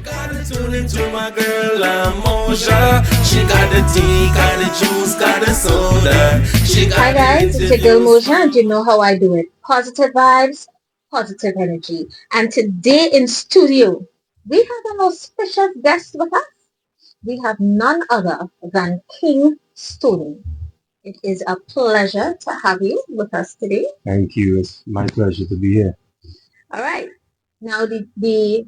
Gotta tune into my girl, Moja. She got the tea, got the juice, got the soda. Hi guys, it's your girl Moja, and you know how I do it. Positive vibes, positive energy. And today in studio, we have a most special guest with us. We have none other than King Stoney. It is a pleasure to have you with us today. Thank you. It's my pleasure to be here. All right. Now the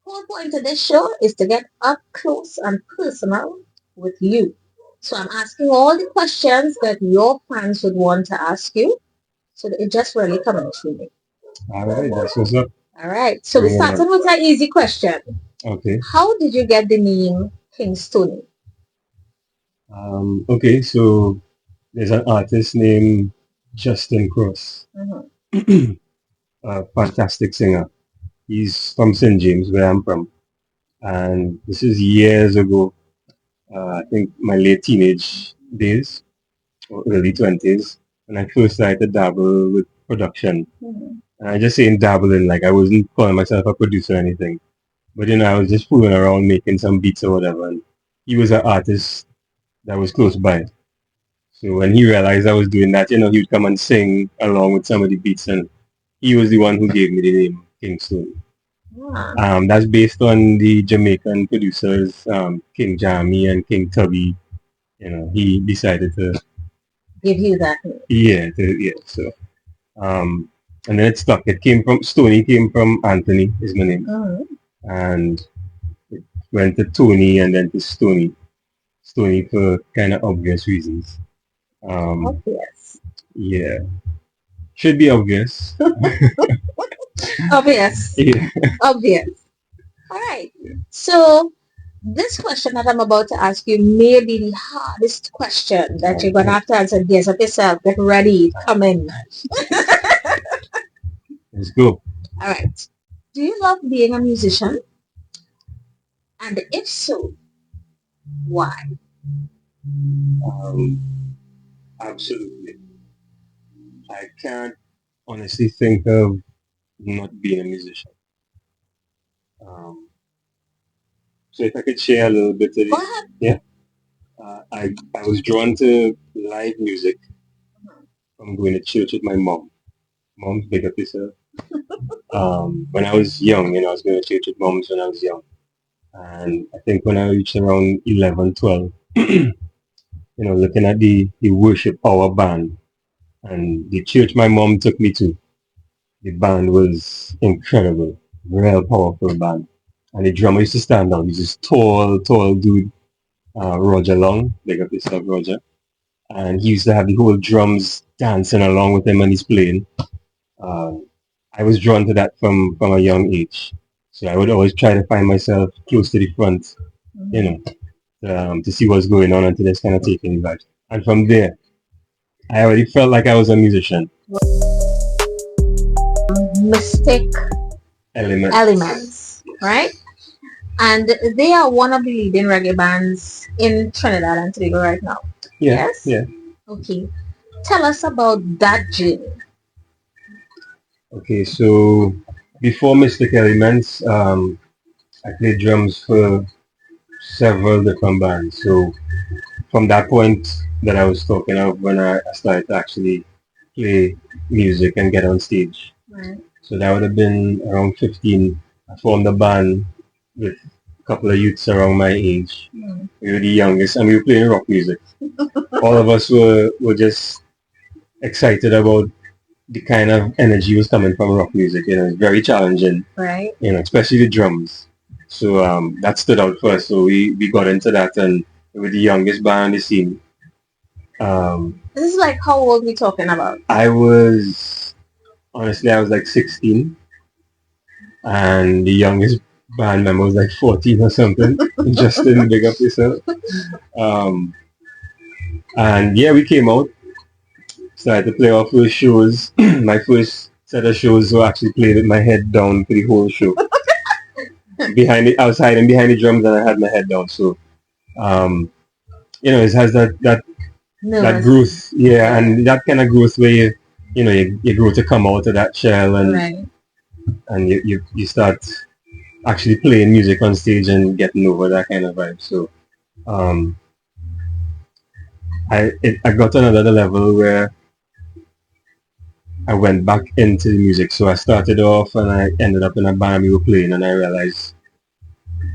whole point of this show is to get up close and personal with you. So I'm asking all the questions that your fans would want to ask you. So it just really coming to me. All right, that's what's up. All right. So we started with an easy question. Okay. How did you get the name King Stoney? Okay, so there's an artist named Justin Cross, a fantastic singer. He's from St. James, where I'm from. And this is years ago, I think my late teenage days, or early 20s, when I first started to dabble with production. And I just saying dabbling, like I wasn't calling myself a producer or anything. But I was just fooling around making some beats or whatever. And he was an artist that was close by. So when he realized I was doing that, he would come and sing along with some of the beats, and he was the one who gave me the name King Stoney. That's based on the Jamaican producers King Jammy and King Tubby. He decided to give you that name. Yeah. So and then it stuck. It came from Stoney, came from Anthony, is my name, and it went to Tony and then to Stoney. Stoney for kind of obvious reasons. Obvious. Yeah. Should be obvious. Obvious. Yeah. Obvious. All right. So this question that I'm about to ask you may be the hardest question that you're going to have to answer. Guess up yourself. Get ready. Come in. Let's go. All right. Do you love being a musician? And if so, why? Absolutely. I can't honestly think of not being a musician. So if I could share a little bit of Go ahead. Yeah. I was drawn to live music from going to church with my mom. Mom's big up yourself. When I was young, I was going to church with moms when I was young. And I think when I reached around 11, 12, looking at the worship hour band and the church my mom took me to, the band was incredible, real powerful band. And the drummer used to stand out. He's this tall dude, Roger Long, big up yourself, Roger. And he used to have the whole drums dancing along with him when he's playing. I was drawn to that from a young age. So I would always try to find myself close to the front, to see what's going on and to just kind of take in vibes. And from there, I already felt like I was a musician. Mystic Elements, right? And they are one of the leading reggae bands in Trinidad and Tobago right now. Yeah, yes? Yeah. Okay. Tell us about that journey. Okay, so before Mystic Elements, I played drums for several different bands. So from that point that I was talking of when I started to actually play music and get on stage. Right. So that would have been around 15. I formed a band with a couple of youths around my age. We were the youngest and we were playing rock music. All of us were just excited about the kind of energy was coming from rock music. It's very challenging. Right. Especially the drums. So that stood out for us. So we got into that and we were the youngest band on the scene. This is like how old we talking about? I was like 16. And the youngest band member was like 14 or something. Justin, big up yourself. And yeah, we came out. Started to play our first shows. My first set of shows were actually played with my head down for the whole show. I was hiding behind the drums and I had my head down. So, it has that growth. Yeah, and that kind of growth where you grow to come out of that shell and right. and you start actually playing music on stage and getting over that kind of vibe. So um, I got to another level where I went back into the music. So I started off and I ended up in a band we were playing, and I realized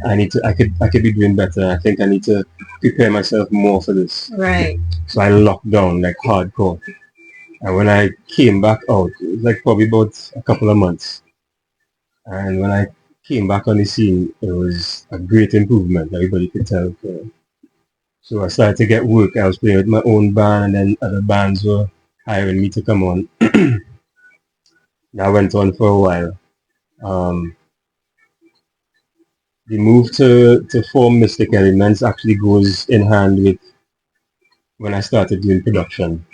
I could be doing better. I think I need to prepare myself more for this. Right. So I locked down like hardcore. And when I came back out, it was like probably about a couple of months. And when I came back on the scene, it was a great improvement. Everybody could tell. So I started to get work. I was playing with my own band, and then other bands were hiring me to come on. That went on for a while. Um, the move to form Mystic Elements actually goes in hand with when I started doing production.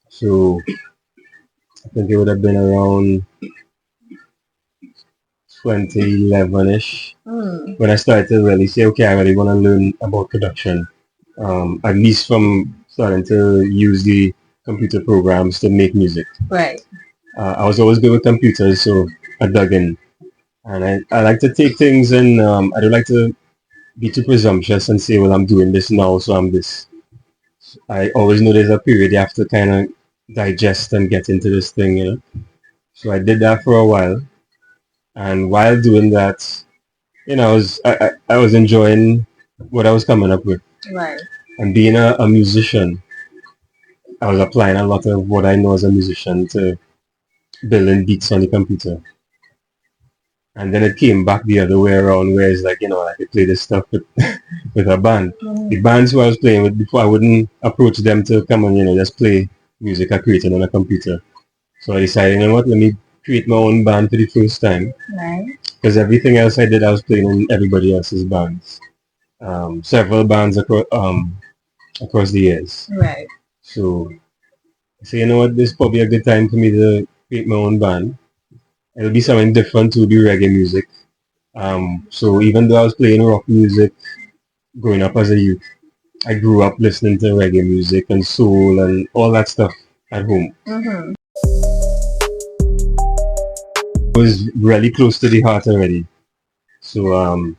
So I think it would have been around 2011-ish when I started to really say, okay, I really want to learn about production. At least from starting to use the computer programs to make music. Right. I was always good with computers, so I dug in. And I like to take things and I don't like to be too presumptuous and say, well, I'm doing this now, so I'm this. I always know there's a period you have to kind of digest and get into this thing, you know. So I did that for a while. And while doing that, you know, I was enjoying what I was coming up with. Right. And being a musician, I was applying a lot of what I know as a musician to building beats on the computer. And then it came back the other way around where it's like, you know, I could play this stuff with, with a band. The bands who I was playing with before, I wouldn't approach them to come and, you know, just play music I created on a computer. So I decided, you know what, let me create my own band for the first time. Right. Because everything else I did, I was playing in everybody else's bands. Several bands across the years. Right. So I say, you know what, this is probably a good time for me to create my own band. It'll be something different to the reggae music. So even though I was playing rock music growing up as a youth, I grew up listening to reggae music and soul and all that stuff at home. Mm-hmm. It was really close to the heart already. So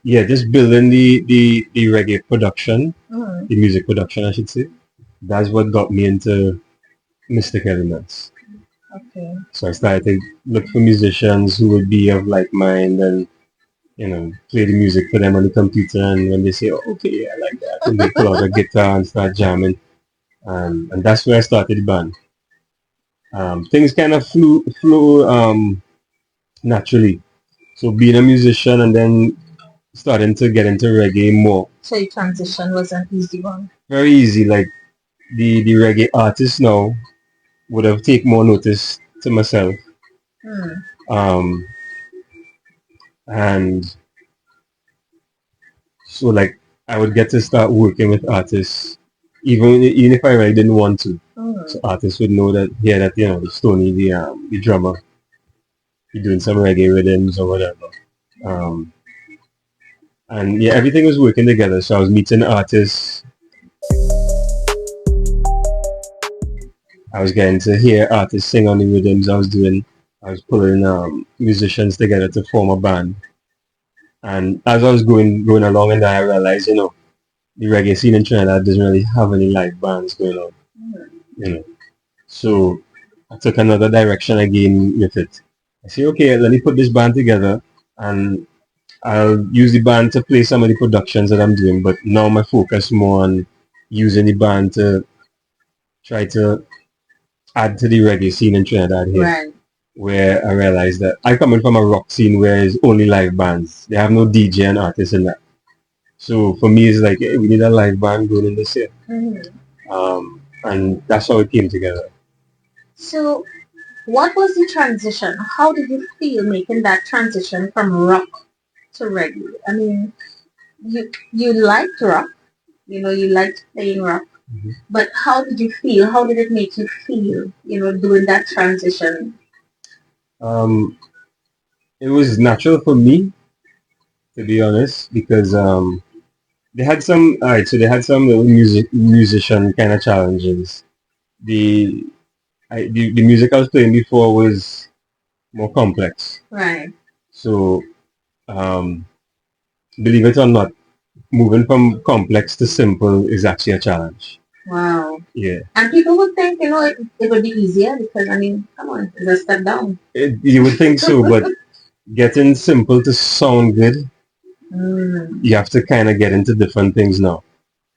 yeah, just building the reggae production, the music production I should say, that's what got me into Mystic Elements. Okay. So I started to look for musicians who would be of like mind and, you know, play the music for them on the computer. And when they say, oh, okay, I like that, and they pull out a guitar and start jamming. And that's where I started the band. Things kind of flew naturally. So being a musician and then starting to get into reggae more. So your transition was an easy one. Very easy. Like the reggae artists now would have taken more notice to myself. And so like I would get to start working with artists even if I really didn't want to. So artists would know that that you know Stoney the drummer, he's doing some reggae rhythms or whatever. And yeah, everything was working together. So I was meeting artists. I was getting to hear artists sing on the rhythms I was doing. I was pulling musicians together to form a band. And as I was going along in that, I realized, you know, the reggae scene in Trinidad doesn't really have any live bands going on. You know. So I took another direction again with it. I said, okay, let me put this band together and I'll use the band to play some of the productions that I'm doing, but now my focus more on using the band to try to add to the reggae scene in Trinidad here. Right. Where I realized that I come in from a rock scene where it's only live bands. They have no DJ and artists in that. So for me, it's like, hey, we need a live band going in this year. And that's how it came together. So what was the transition? How did you feel making that transition from rock to reggae? I mean, you liked rock, you know, you liked playing rock, but how did you feel? How did it make you feel, you know, doing that transition? It was natural for me, to be honest, because they had some little musician kind of challenges. The music I was playing before was more complex. Right. So, um, believe it or not, moving from complex to simple is actually a challenge. Wow. Yeah. And people would think, it would be easier because, I mean, come on, it's a step down. You would think so, but getting simple to sound good, you have to kind of get into different things now.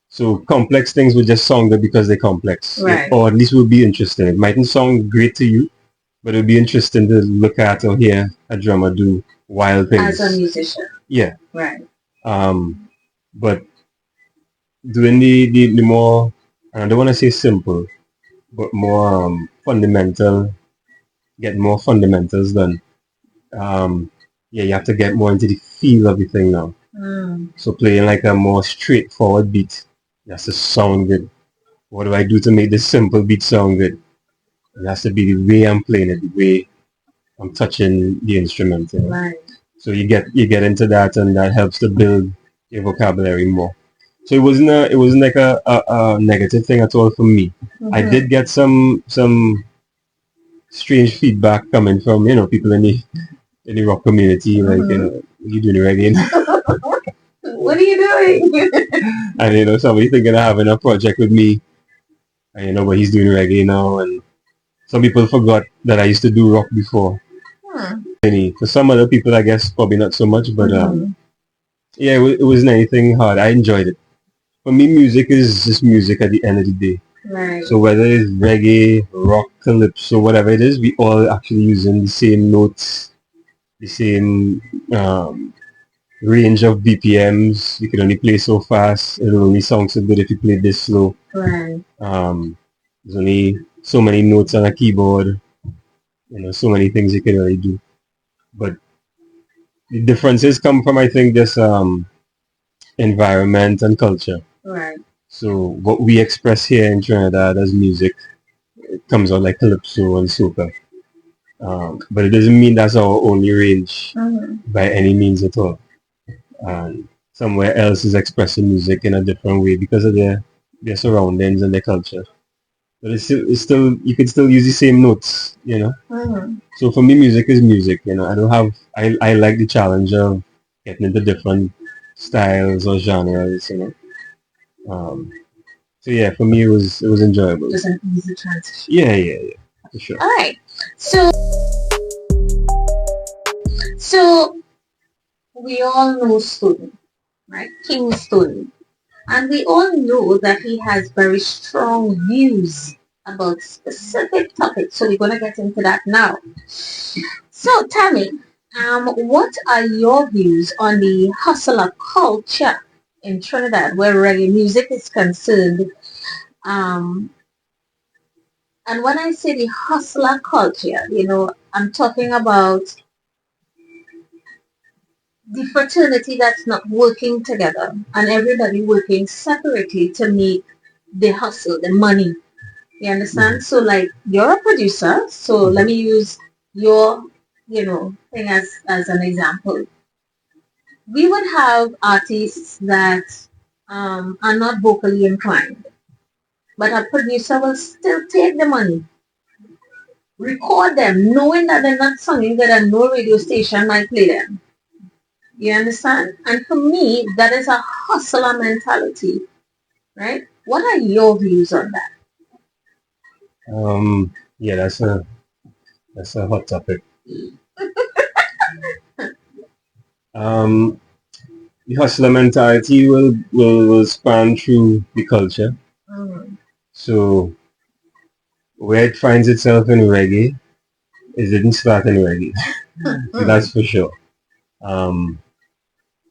So complex things would just sound good because they're complex. Right. Or at least will be interesting. It mightn't sound great to you, but it would be interesting to look at or hear a drummer do wild things. As a musician. Yeah. Right. But doing the more, I don't want to say simple, but more fundamental, get more fundamentals done. Yeah, you have to get more into the feel of the thing now. So playing like a more straightforward beat, it has to sound good. What do I do to make this simple beat sound good? It has to be the way I'm playing it, the way I'm touching the instrument. You know? Right. So you get into that, and that helps to build your vocabulary more. So it wasn't like a negative thing at all for me. I did get some strange feedback coming from people in the rock community, like you doing reggae, What are you doing? and somebody thinking of having a project with me, and but he's doing reggae now, and some people forgot that I used to do rock before. For some other people, I guess probably not so much, but yeah, it wasn't anything hard. I enjoyed it. For me, music is just music at the end of the day. Right. So whether it's reggae, rock, calypso, whatever it is, we all actually using the same notes, the same range of BPMs. You can only play so fast. It'll only sound so good if you play this slow. Right. There's only so many notes on a keyboard. So many things you can really do. But the differences come from, I think, this environment and culture. Right. So what we express here in Trinidad as music, it comes out like calypso and soca. But it doesn't mean that's our only range by any means at all. And somewhere else is expressing music in a different way because of their surroundings and their culture. But it's still you can still use the same notes, So for me, music is music. I like the challenge of getting into different styles or genres. So yeah, for me it was enjoyable. Just an easy transition. Yeah, for sure. All right. So we all know Stoney, right? King Stoney. And we all know that he has very strong views about specific topics. So we're going to get into that now. So tell me, what are your views on the hustler culture in Trinidad where reggae music is concerned? And when I say the hustler culture, I'm talking about the fraternity that's not working together and everybody working separately to make the hustle, the money. You understand? So like you're a producer, so let me use your, thing as an example. We would have artists that are not vocally inclined, but a producer will still take the money, record them, knowing that they're not singing good and no radio station might play them. You understand? And for me, that is a hustler mentality, right? What are your views on that? Yeah, that's a hot topic. The hustler mentality will span through the culture. So where it finds itself in reggae, it didn't start in reggae. So that's for sure.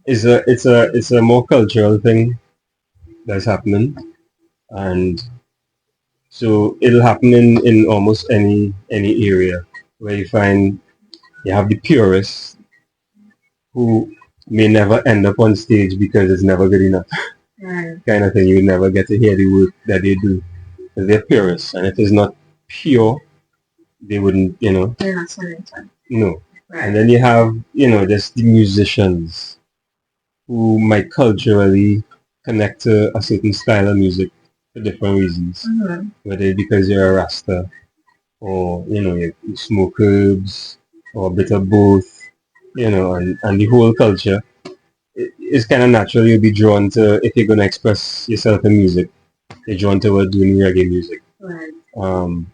It's a more cultural thing that's happening, and so it'll happen in almost any area where you have the purists who may never end up on stage because it's never good enough. Right. Kind of thing. You never get to hear the work that they do. They're purists, and if it's not pure, they wouldn't, They're not talented. No. Right. And then you have, just the musicians who might culturally connect to a certain style of music for different reasons. Whether it's because you're a Rasta, or, you smoke herbs, or a bit of both, and the whole culture, it's kind of natural you'll be drawn to, if you're going to express yourself in music, you're drawn toward doing reggae music. Right. Um,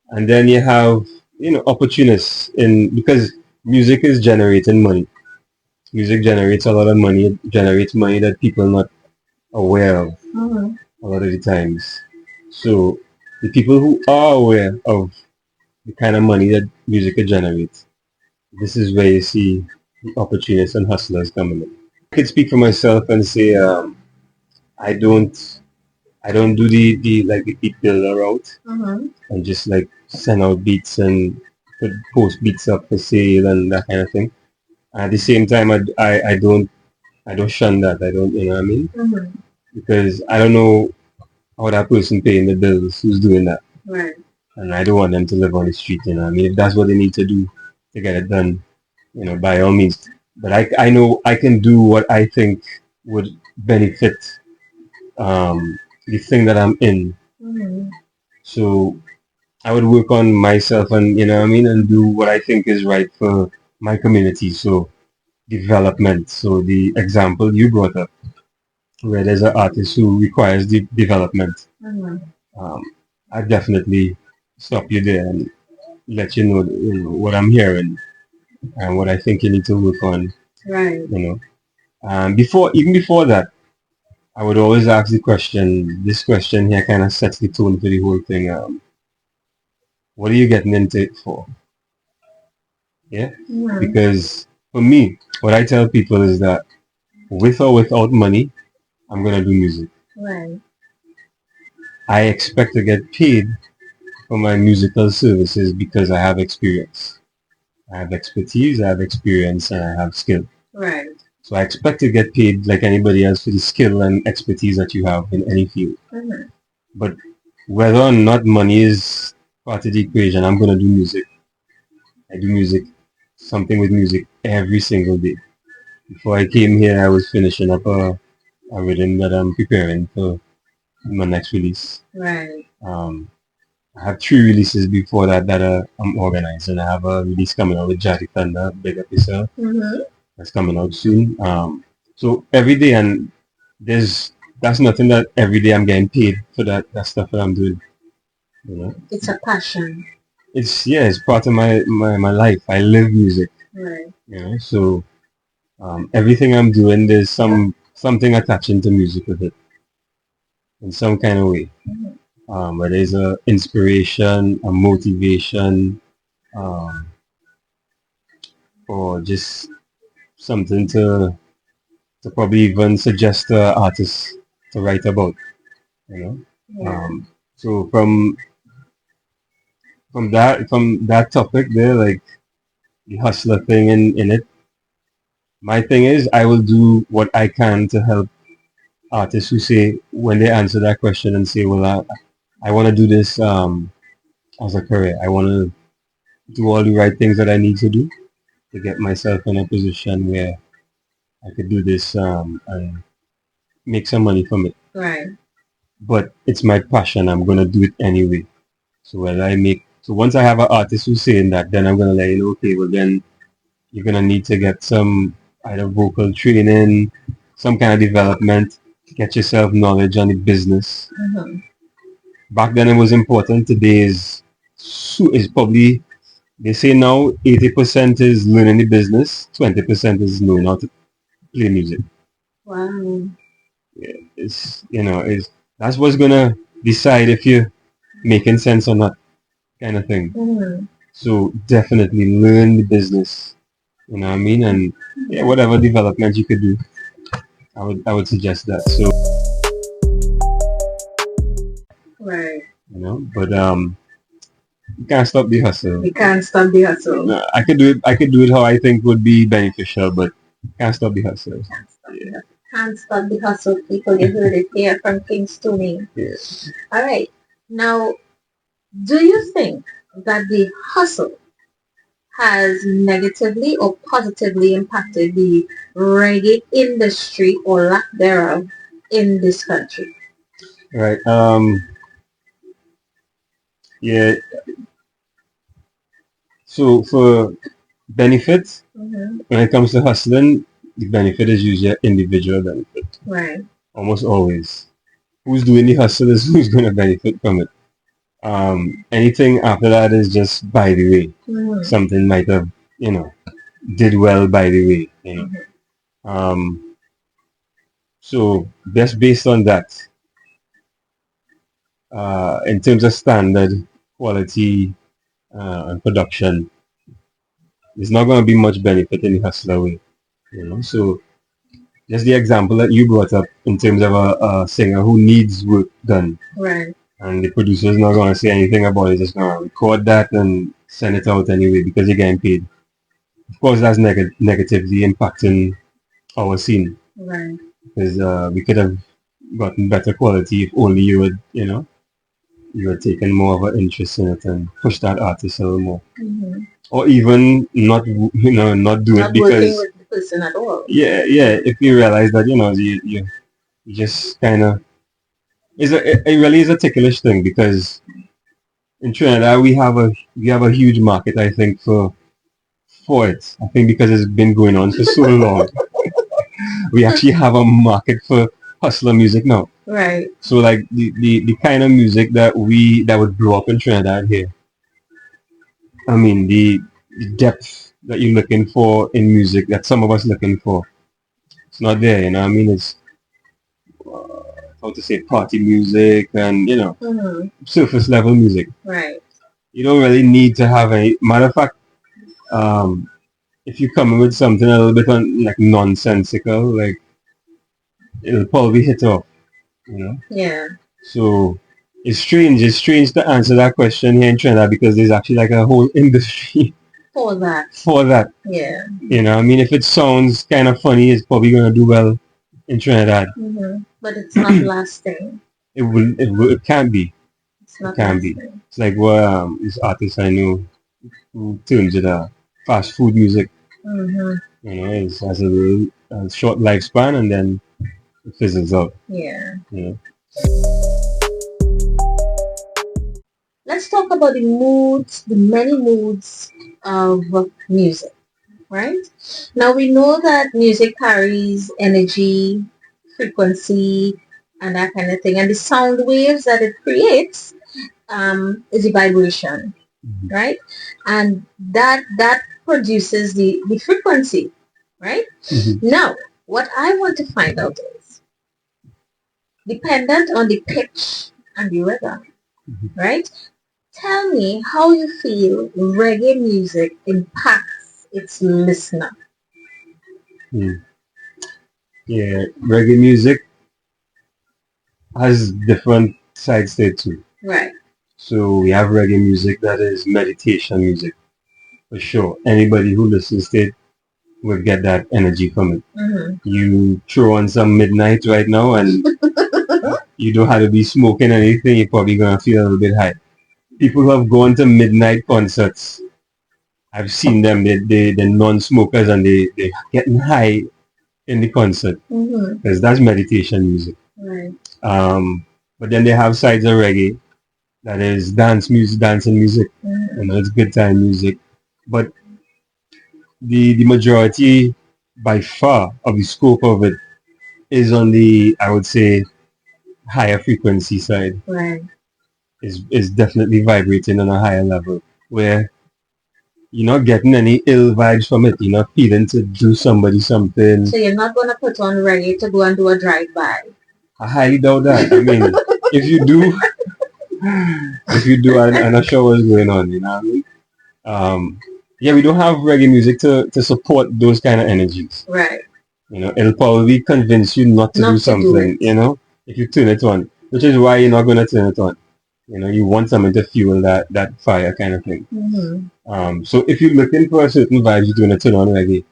and then you have, opportunists because music is generating money. Music generates a lot of money. It generates money that people are not aware of a lot of the times. So the people who are aware of the kind of money that music can generate, this is where you see the opportunists and hustlers coming in. I could speak for myself and say I don't I don't do the beat builder route and just like send out beats and post beats up for sale and that kind of thing. At the same time, I don't shun that. I don't, you know what I mean? Because I don't know how that person paying the bills who's doing that. Right. And I don't want them to live on the street, you know what I mean? If that's what they need to do to get it done, by all means. But I know I can do what I think would benefit the thing that I'm in. So I would work on myself and, you know what I mean, and do what I think is right for my community. So development. So the example you brought up, where there's an artist who requires the development, I definitely stop you there and let what I'm hearing and what I think you need to work on. Right. Even before that, I would always ask the question. This question here kind of sets the tone for the whole thing. What are you getting into it for? Yeah, because for me, what I tell people is that with or without money, I'm gonna do music. Right. I expect to get paid for my musical services because I have experience. I have expertise, I have experience, and I have skill. Right. So I expect to get paid like anybody else for the skill and expertise that you have in any field. But whether or not money is part of the equation, I'm gonna do music. I do music, something with music every single day. Before I came here, I was finishing up a rhythm that I'm preparing for my next release. Right. I have 3 releases before that I'm organizing. I have a release coming out with Jari Thunder, Big Up Yourself. That's coming out soon. So every day, and that's nothing that every day I'm getting paid for that stuff that I'm doing. It's a passion. It's part of my life. I live music. Right. So everything I'm doing, there's something attaching to music with it in some kind of way. Whether it's a inspiration, a motivation, or just something to probably even suggest to artists to write about. So from that topic there, like the hustler thing in it, my thing is I will do what I can to help artists who say, when they answer that question and say, well, I want to do this as a career. I want to do all the right things that I need to do to get myself in a position where I could do this and make some money from it. Right. But it's my passion. I'm gonna do it anyway. So once I have an artist who's saying that, then I'm gonna let you know, okay, well then you're gonna need to get some either vocal training, some kind of development, get yourself knowledge on the business. Back then it was important. Today is probably, they say now 80% is learning the business, 20% is knowing how to play music. Wow. That's what's gonna decide if you're making sense or not, kind of thing. So definitely learn the business, you know what I mean, and whatever development you could do, I would suggest that. So Right. But you can't stop the hustle. We can't stop the hustle. No, I could do it how I think would be beneficial, but can't stop the hustle. Can't stop the hustle, people. You heard it here from King Stoney. Yes. All right. Now, do you think that the hustle has negatively or positively impacted the reggae industry or lack thereof in this country? Right. Yeah. So benefit, Mm-hmm. when it comes to hustling, the benefit is usually an individual benefit. Right. Almost always. Who's doing the hustle is who's going to benefit from it. Anything after that is just by the way. Mm-hmm. Something might have, you know, did well by the way, you know. So just based on that, in terms of standard, quality, and production, there's not going to be much benefit in the hustler way, you know. So just the example that you brought up in terms of a singer who needs work done, Right. and the producer's not going to say anything about it, just going to record that and send it out anyway because you're getting paid. Of course, that's negatively impacting our scene Right. because we could have gotten better quality if only you would, you know, you were taking more of an interest in it and push that artist a little more. Mm-hmm. Or even not, you know, not do Not it working because, with the person at all. yeah, if you realize that, you know, you just kind of, it really is a ticklish thing because in Trinidad we have a huge market, I think, for it. I think because it's been going on for so long, we actually have a market for hustler music now. Right. So like the kind of music that would blow up in Trinidad here. I mean the depth that you're looking for in music that some of us looking for. It's not there, you know what I mean? It's how to say party music and you know Mm-hmm. surface level music. Right. You don't really need to have any matter of fact, if you come in with something a little bit like nonsensical, like it'll probably hit off, you know? Yeah. So it's strange. It's strange to answer that question here in Trinidad because there's actually like a whole industry For that. for that. Yeah. You know, I mean, if it sounds kind of funny, it's probably gonna do well in Trinidad. Mm-hmm. But it's not lasting. It can't be. It's not It can be. lasting. It's like what this artist I know who turns it fast food music. Mm-hmm. You know, it has a little short lifespan and then it fizzles out. Yeah. You know. Let's talk about the moods, the many moods of music, right? Now we know that music carries energy, frequency, and that kind of thing. And the sound waves that it creates is a vibration, right? And that produces the frequency, right? Mm-hmm. Now, what I want to find out is, dependent on the pitch and the rhythm, right? Tell me how you feel reggae music impacts its listener. Mm. Yeah, reggae music has different sides to it too. Right. So we have reggae music that is meditation music for sure. Anybody who listens to it will get that energy from it. Mm-hmm. You throw on some midnight right now and you don't have to be smoking anything, you're probably gonna feel a little bit high. People who have gone to midnight concerts, I've seen them, they're non-smokers and they're getting high in the concert Mm-hmm. because that's meditation music. Right. But then they have sides of reggae that is dancing music. Mm-hmm. You know, it's good time music. But the majority, by far, of the scope of it is on the, I would say, higher frequency side. Right. Is definitely vibrating on a higher level where you're not getting any ill vibes from it. You're not feeling to do somebody something. So you're not going to put on reggae to go and do a drive-by. I highly doubt that. I mean, if you do, I'm not sure what's going on. You know what I mean? Yeah, we don't have reggae music to support those kind of energies. Right. You know, it'll probably convince you not to do something. You know, if you turn it on, which is why you're not going to turn it on. You know, you want something to fuel that fire kind of thing. Mm-hmm. So if you're looking for a certain vibe, you're going to turn on reggae.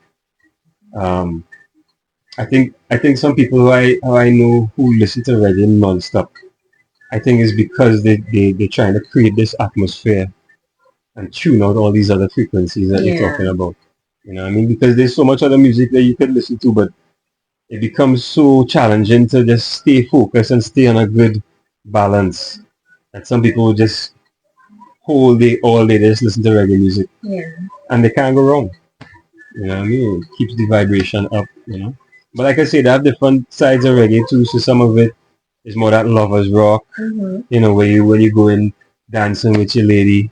I think some people who I know who listen to reggae non-stop, I think it's because they're trying to create this atmosphere and tune out all these other frequencies that you're talking about. You know what I mean? Because there's so much other music that you could listen to, but it becomes so challenging to just stay focused and stay on a good balance. And some people just all day, they just listen to reggae music. Yeah. And they can't go wrong. You know what I mean? It keeps the vibration up, you know. But like I say, they have different sides of reggae too. So some of it is more that lovers rock, you know, where you when you go in dancing with your lady,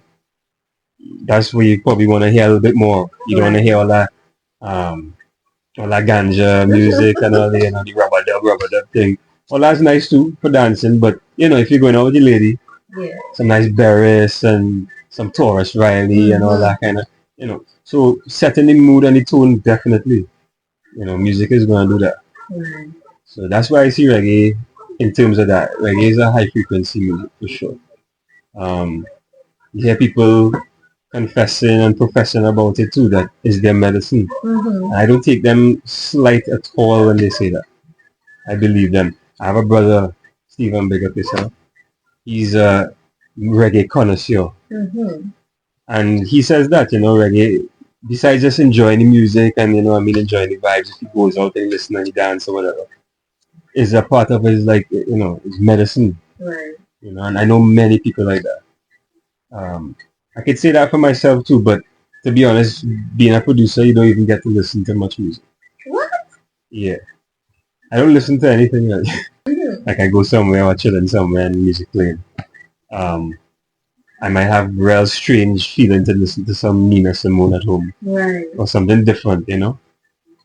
that's where you probably want to hear a little bit more. You don't want to hear um, all that ganja music and all the rubber dub thing. Well, that's nice too for dancing, but you know, if you're going out with your lady, some nice Barris and some Taurus Riley and all that kind of, you know. So setting the mood and the tone definitely, you know, music is going to do that. So that's why I see reggae in terms of that. Reggae is a high frequency music for sure. You hear people confessing and professing about it too, that is their medicine. I don't take them slight at all when they say that. I believe them. I have a brother, Stephen, big up yourself. He's a reggae connoisseur. And he says that, you know, reggae, besides just enjoying the music and, you know, I mean, enjoying the vibes, if he goes out and listen and he dance or whatever, is a part of his, like, you know, his medicine. You know, and I know many people like that. I could say that for myself too, but to be honest, being a producer, you don't even get to listen to much music. What? Yeah. I don't listen to anything else. Like I go somewhere or chilling somewhere and music playing. I might have real strange feeling to listen to some Nina Simone at home. Or something different, you know?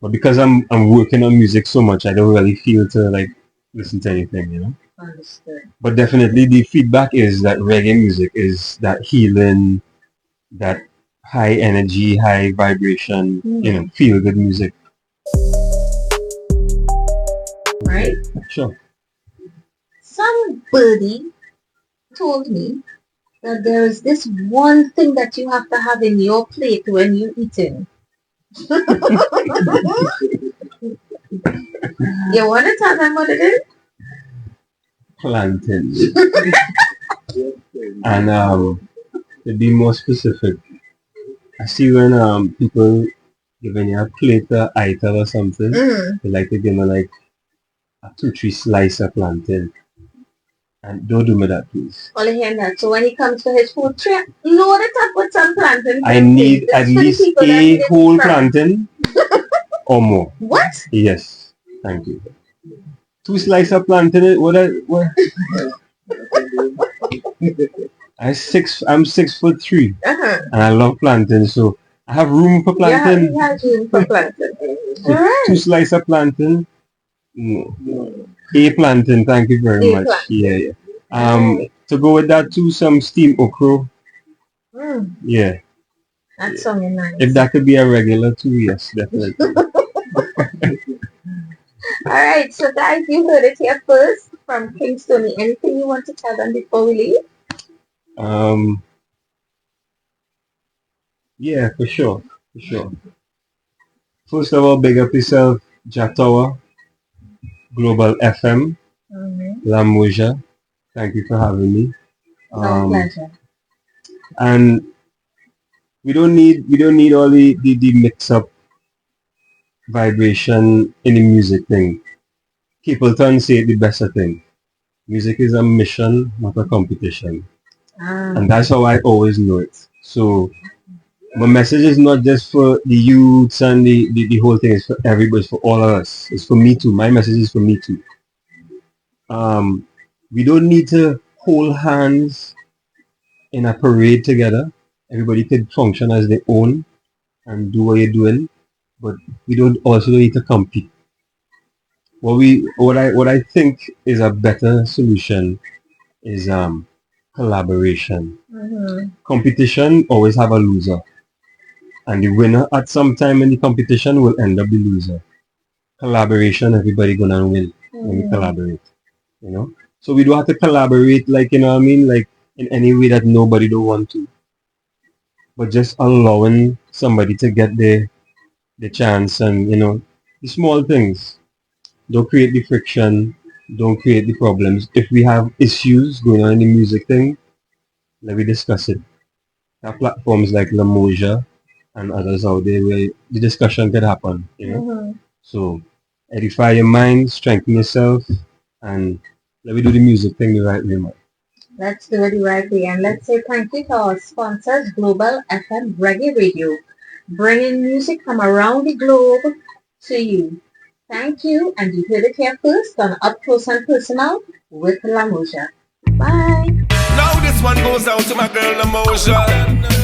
But because I'm working on music so much, I don't really feel to like listen to anything, you know? Understood. But definitely the feedback is that reggae music is that healing, that high energy, high vibration, you know, feel good music. Right? Sure. Somebody told me that there is this one thing that you have to have in your plate when you eating. You want to tell them what it is? Plantain. And to be more specific, I see when people giving you a plate of ital or something, they like to give me like a 2-3 slice of plantain. And don't do me that, please. All hear that. So when he comes for his food tray, load it up with some plantain. I need at least a whole plantain or more. What? Yes, thank you. 2 slices of plantain. What? I'm 6'3", and I love plantain, so I have room for plantain. Yeah, have room for plantain. All right. 2 slices of plantain. No. A plantain, thank you very much. Plantain. Yeah. To go with that too, some steamed okra. Yeah. That's something nice. If that could be a regular too, yes, definitely. Alright, so guys, you heard it here first from King Stoney. Anything you want to tell them before we leave? Yeah, for sure. First of all, big up yourself, Jatowa, Global FM, La Moja. Thank you for having me. No pleasure. And we don't need all the mix up vibration in the music thing. Capleton say the best thing. Music is a mission, not a competition. And that's how I always know it. So my message is not just for the youths and the whole thing, it's for everybody, it's for all of us. It's for me too. My message is for me too. We don't need to hold hands in a parade together. Everybody could function as their own and do what you're doing, but we don't also need to compete. What I think is a better solution is collaboration. Competition always have a loser, and the winner at some time in the competition will end up the loser. Collaboration, everybody gonna win when we collaborate, you know. So we don't have to collaborate like, you know what I mean, like in any way that nobody don't want to, but just allowing somebody to get the chance, and you know, the small things. Don't create the friction, don't create the problems. If we have issues going on in the music thing, let me discuss it. There are platforms like La Moja and others out there where the discussion can happen, you know. So edify your mind, strengthen yourself, and let me do the music thing the right way, man. Let's do it the right way, and let's say thank you to our sponsors, Global FM Reggae Radio. bringing music from around the globe to you. Thank you, and you heard it here first on Up Close and Personal with La Moja. Bye. Now this one goes out to my girl, Moja.